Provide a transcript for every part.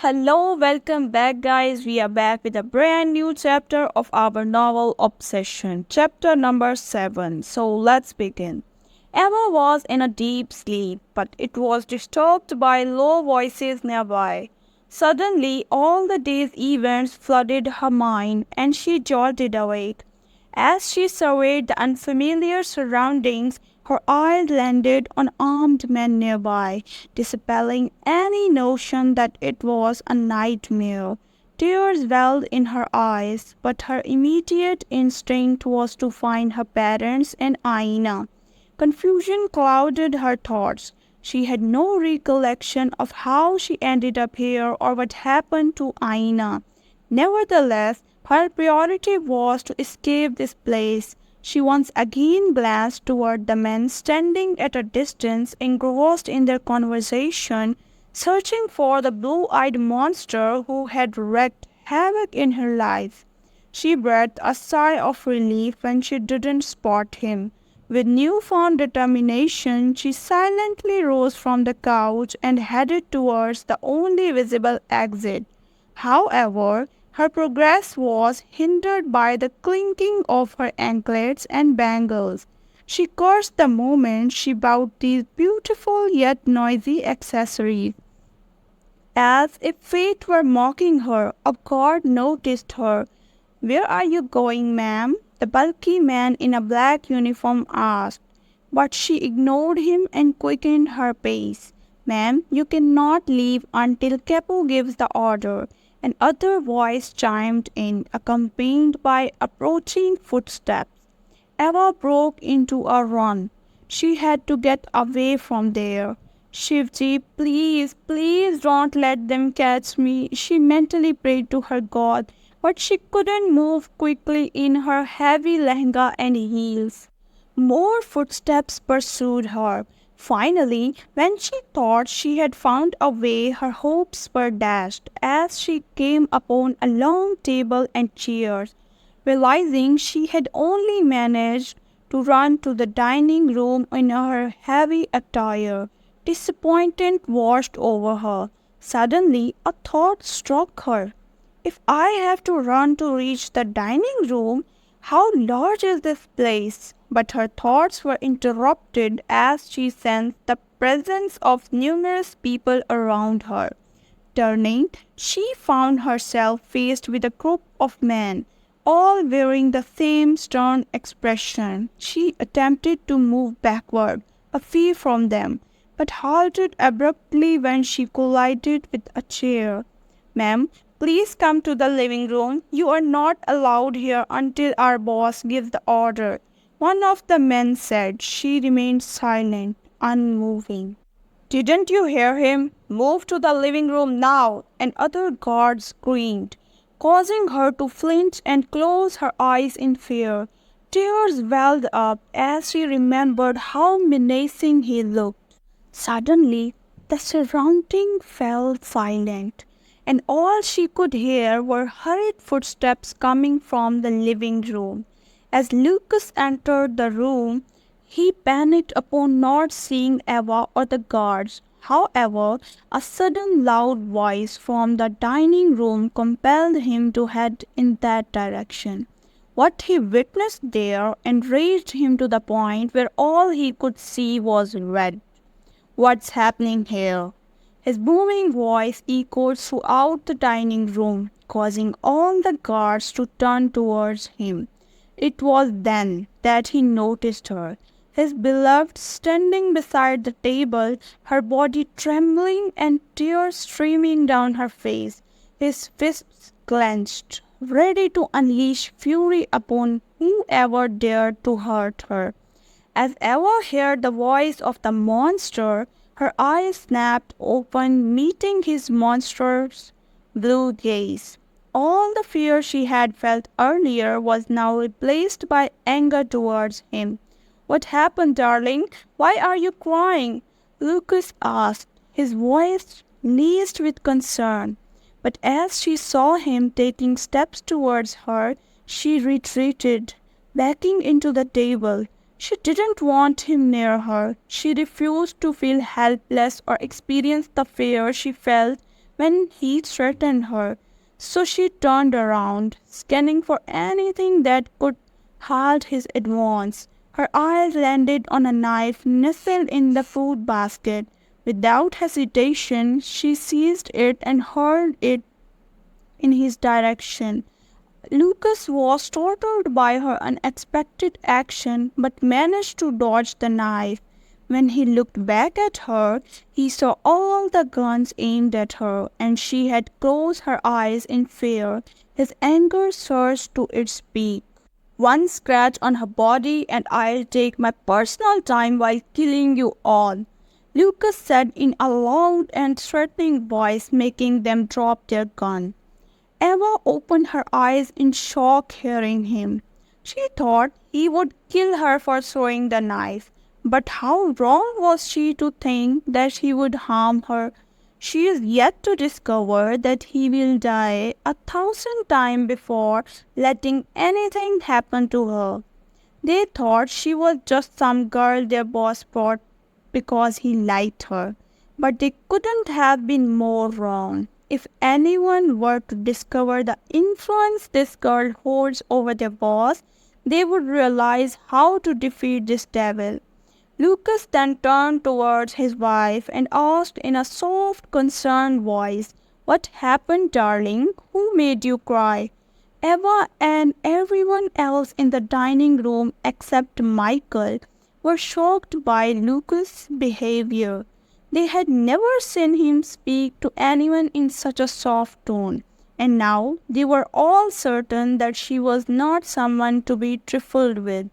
Hello, welcome back, guys. We are back with a brand new chapter of our novel Obsession, chapter number 7. So let's begin. Emma was in a deep sleep, but it was disturbed by low voices nearby. Suddenly, all the day's events flooded her mind, and she jolted awake. As she surveyed the unfamiliar surroundings, her eye landed on armed men nearby, dispelling any notion that it was a nightmare. Tears welled in her eyes, but her immediate instinct was to find her parents and Aina. Confusion clouded her thoughts. She had no recollection of how she ended up here or what happened to Aina. Nevertheless, her priority was to escape this place. She once again glanced toward the men standing at a distance, engrossed in their conversation, searching for the blue-eyed monster who had wreaked havoc in her life. She breathed a sigh of relief when she didn't spot him. With newfound determination, she silently rose from the couch and headed towards the only visible exit. However, her progress was hindered by the clinking of her anklets and bangles. She cursed the moment she bought these beautiful yet noisy accessories. As if fate were mocking her, a guard noticed her. "Where are you going, ma'am?" the bulky man in a black uniform asked. But she ignored him and quickened her pace. "Ma'am, you cannot leave until Capo gives the order." Another voice chimed in, accompanied by approaching footsteps. Eva broke into a run. She had to get away from there. "Shivji, please, please don't let them catch me," she mentally prayed to her god, but she couldn't move quickly in her heavy lehenga and heels. More footsteps pursued her. Finally, when she thought she had found a way, her hopes were dashed as she came upon a long table and chairs. Realizing she had only managed to run to the dining room in her heavy attire, disappointment washed over her. Suddenly, a thought struck her. "If I have to run to reach the dining room, how large is this place?" But her thoughts were interrupted as she sensed the presence of numerous people around her. Turning, she found herself faced with a group of men, all wearing the same stern expression. She attempted to move backward, away from them, but halted abruptly when she collided with a chair. "Ma'am, please come to the living room. You are not allowed here until our boss gives the order," one of the men said. She remained silent, unmoving. "Didn't you hear him? Move to the living room now," and other guards screamed, causing her to flinch and close her eyes in fear. Tears welled up as she remembered how menacing he looked. Suddenly, the surrounding fell silent, and all she could hear were hurried footsteps coming from the living room. As Lucas entered the room, he panicked upon not seeing Eva or the guards. However, a sudden loud voice from the dining room compelled him to head in that direction. What he witnessed there enraged him to the point where all he could see was red. "What's happening here?" His booming voice echoed throughout the dining room, causing all the guards to turn towards him. It was then that he noticed her, his beloved, standing beside the table, her body trembling and tears streaming down her face, his fists clenched, ready to unleash fury upon whoever dared to hurt her. As Eva heard the voice of the monster, her eyes snapped open, meeting his monstrous blue gaze. All the fear she had felt earlier was now replaced by anger towards him. "What happened, darling? Why are you crying?" Lucas asked, his voice laced with concern. But as she saw him taking steps towards her, she retreated, backing into the table. She didn't want him near her. She refused to feel helpless or experience the fear she felt when he threatened her. So she turned around, scanning for anything that could halt his advance. Her eyes landed on a knife nestled in the food basket. Without hesitation, she seized it and hurled it in his direction. Lucas was startled by her unexpected action but managed to dodge the knife. When he looked back at her, he saw all the guns aimed at her, and she had closed her eyes in fear. His anger surged to its peak. One scratch on her body, and I'll take my personal time while killing you all, Lucas said in a loud and threatening voice, making them drop their gun. Eva opened her eyes in shock hearing him. She thought he would kill her for throwing the knife. But how wrong was she to think that he would harm her? She is yet to discover that he will die 1,000 times before letting anything happen to her. They thought she was just some girl their boss brought because he liked her. But they couldn't have been more wrong. If anyone were to discover the influence this girl holds over their boss, they would realize how to defeat this devil. Lucas then turned towards his wife and asked in a soft, concerned voice, "What happened, darling? Who made you cry?" Eva and everyone else in the dining room except Michael were shocked by Lucas' behavior. They had never seen him speak to anyone in such a soft tone, and now they were all certain that she was not someone to be trifled with.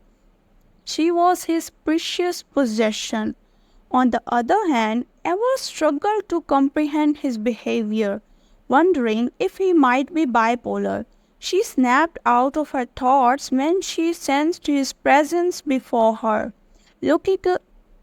She was his precious possession. On the other hand, Eva struggled to comprehend his behavior, wondering if he might be bipolar. She snapped out of her thoughts when she sensed his presence before her. Looking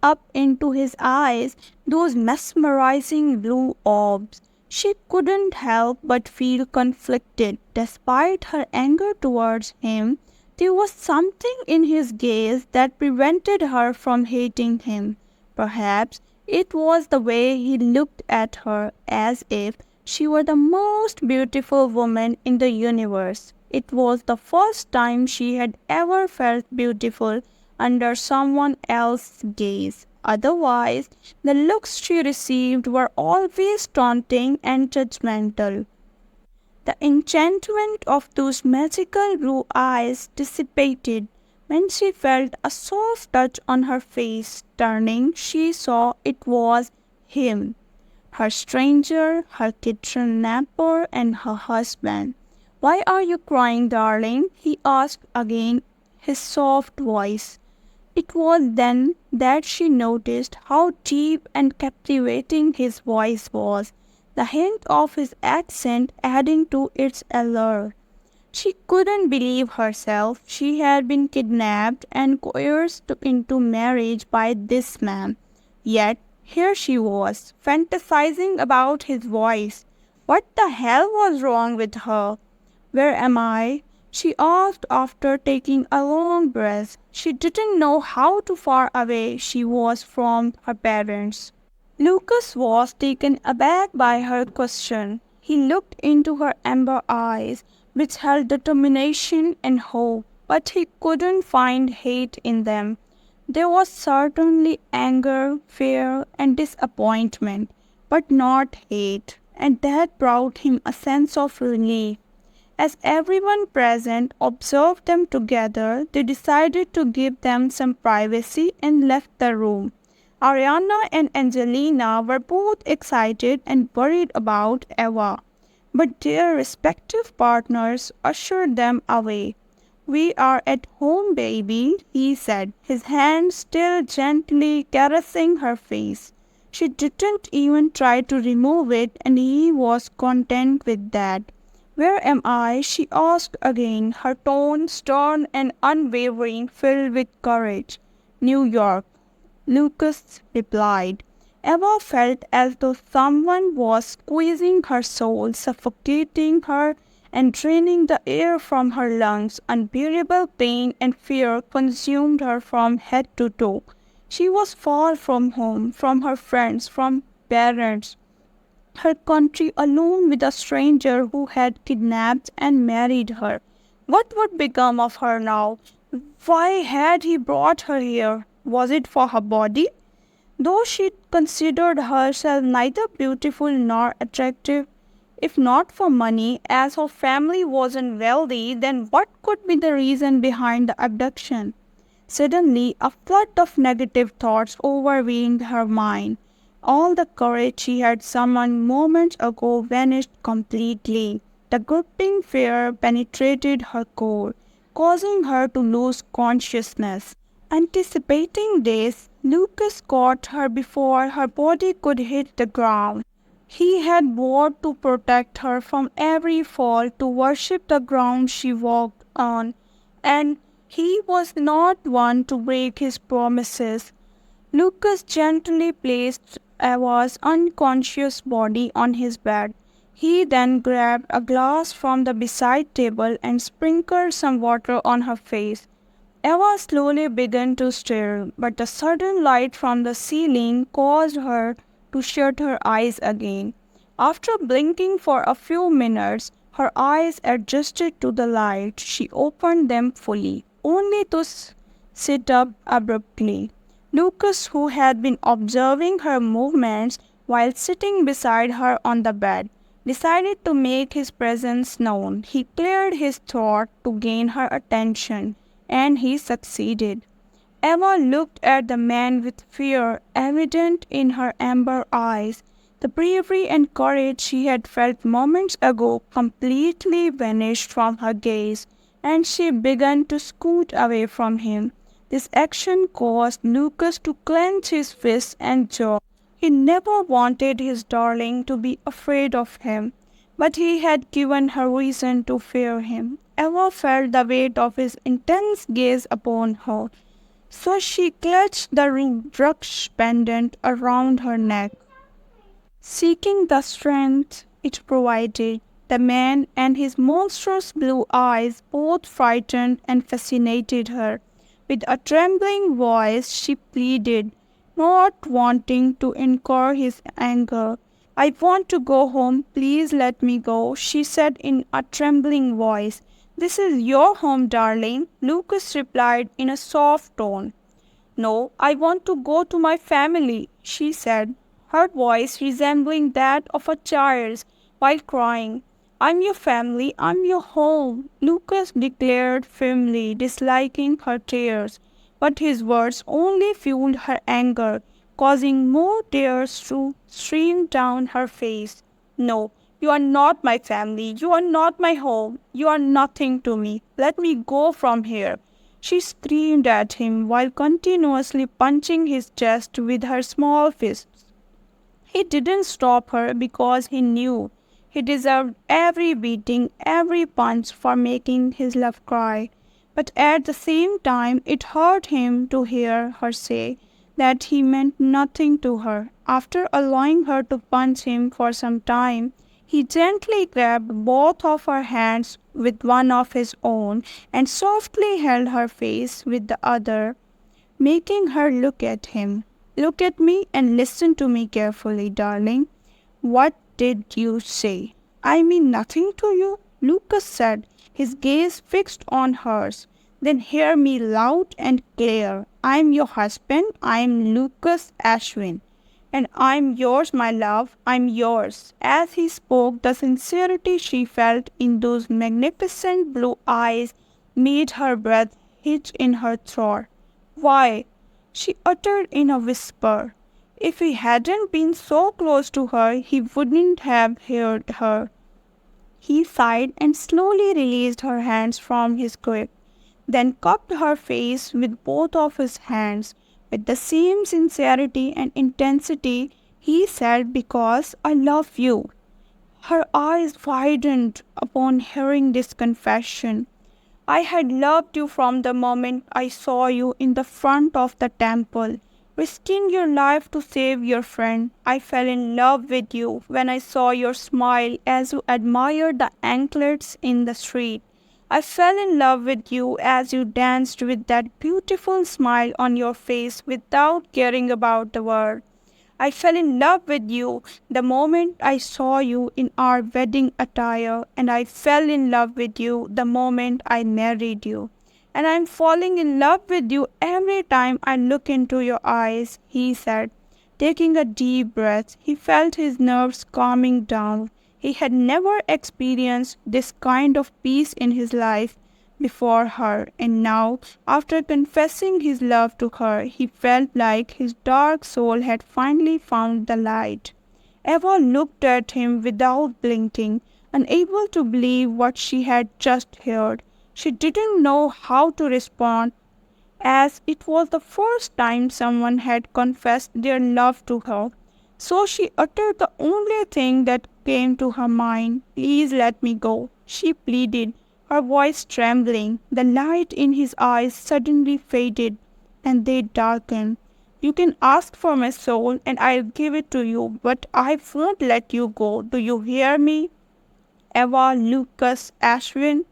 up into his eyes, those mesmerizing blue orbs, she couldn't help but feel conflicted. Despite her anger towards him, there was something in his gaze that prevented her from hating him. Perhaps it was the way he looked at her as if she were the most beautiful woman in the universe. It was the first time she had ever felt beautiful under someone else's gaze. Otherwise, the looks she received were always taunting and judgmental. The enchantment of those magical blue eyes dissipated when she felt a soft touch on her face. Turning, she saw it was him, her stranger, her kidnapper, and her husband. "Why are you crying, darling?" he asked again, his soft voice. It was then that she noticed how deep and captivating his voice was, the hint of his accent adding to its allure. She couldn't believe herself. She had been kidnapped and coerced into marriage by this man. Yet here she was, fantasizing about his voice. What the hell was wrong with her? "Where am I?" she asked after taking a long breath. She didn't know how far away she was from her parents. Lucas was taken aback by her question. He looked into her amber eyes, which held determination and hope, but he couldn't find hate in them. There was certainly anger, fear, and disappointment, but not hate, and that brought him a sense of relief. As everyone present observed them together, they decided to give them some privacy and left the room. Ariana and Angelina were both excited and worried about Eva, but their respective partners ushered them away. "We are at home, baby," he said, his hand still gently caressing her face. She didn't even try to remove it, and he was content with that. "Where am I?" she asked again, her tone stern and unwavering, filled with courage. "New York," Lucas replied. Eva felt as though someone was squeezing her soul, suffocating her, and draining the air from her lungs. Unbearable pain and fear consumed her from head to toe. She was far from home, from her friends, from parents. her country alone with a stranger who had kidnapped and married her. What would become of her now? Why had he brought her here? Was it for her body? Though she considered herself neither beautiful nor attractive, if not for money, as her family wasn't wealthy, then what could be the reason behind the abduction? Suddenly, a flood of negative thoughts overwhelmed her mind. All the courage she had summoned moments ago vanished completely. The gripping fear penetrated her core, causing her to lose consciousness. Anticipating this, Lucas caught her before her body could hit the ground. He had vowed to protect her from every fall, to worship the ground she walked on, and he was not one to break his promises. Lucas gently placed Ava's unconscious body on his bed. He then grabbed a glass from the beside table and sprinkled some water on her face. Eva slowly began to stir, but the sudden light from the ceiling caused her to shut her eyes again. After blinking for a few minutes, her eyes adjusted to the light. She opened them fully, only to sit up abruptly. Lucas, who had been observing her movements while sitting beside her on the bed, decided to make his presence known. He cleared his throat to gain her attention, and he succeeded. Eva looked at the man with fear evident in her amber eyes. The bravery and courage she had felt moments ago completely vanished from her gaze, and she began to scoot away from him. This action caused Lucas to clench his fists and jaw. He never wanted his darling to be afraid of him, but he had given her reason to fear him. Eva felt the weight of his intense gaze upon her, so she clutched the rux pendant around her neck. Seeking the strength it provided, the man and his monstrous blue eyes both frightened and fascinated her. With a trembling voice she pleaded, not wanting to incur his anger. "I want to go home, please let me go," she said in a trembling voice. "This is your home, darling," Lucas replied in a soft tone. "No, I want to go to my family," she said, her voice resembling that of a child's while crying. "I'm your family, I'm your home," Lucas declared firmly, disliking her tears. But his words only fueled her anger, causing more tears to stream down her face. "No, you are not my family, you are not my home, you are nothing to me. Let me go from here," she screamed at him while continuously punching his chest with her small fists. He didn't stop her because he knew he deserved every beating, every punch for making his love cry. But at the same time, it hurt him to hear her say that he meant nothing to her. After allowing her to punch him for some time, he gently grabbed both of her hands with one of his own and softly held her face with the other, making her look at him. "Look at me and listen to me carefully, darling. What did you say?" "I mean nothing to you," Lucas said, his gaze fixed on hers. "Then hear me loud and clear. I'm your husband. I'm Lucas Ashwin. And I'm yours, my love. I'm yours." As he spoke, the sincerity she felt in those magnificent blue eyes made her breath hitch in her throat. "Why?" she uttered in a whisper. If he hadn't been so close to her, he wouldn't have heard her. He sighed and slowly released her hands from his grip, then cupped her face with both of his hands. With the same sincerity and intensity, he said, "Because I love you." Her eyes widened upon hearing this confession. "I had loved you from the moment I saw you in the front of the temple, risking your life to save your friend. I fell in love with you when I saw your smile as you admired the anklets in the street. I fell in love with you as you danced with that beautiful smile on your face without caring about the world. I fell in love with you the moment I saw you in our wedding attire, and I fell in love with you the moment I married you. And I'm falling in love with you every time I look into your eyes, he said. Taking a deep breath, he felt his nerves calming down. He had never experienced this kind of peace in his life before her, and now, after confessing his love to her, he felt like his dark soul had finally found the light. Eva looked at him without blinking, unable to believe what she had just heard. She didn't know how to respond, as it was the first time someone had confessed their love to her. So she uttered the only thing that came to her mind. Please let me go, she pleaded, her voice trembling. The light in his eyes suddenly faded, and they darkened. You can ask for my soul, and I'll give it to you, but I won't let you go. Do you hear me? Eva Lucas Ashwin,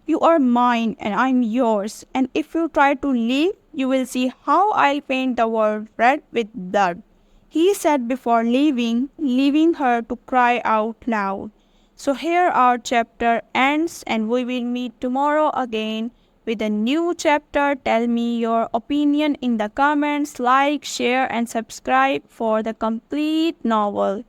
you are mine and I'm yours, and if you try to leave, you will see how I'll paint the world red with blood, he said before leaving her to cry out loud. So here our chapter ends, and we will meet tomorrow again with a new chapter. Tell me your opinion in the comments, like, share and subscribe for the complete novel.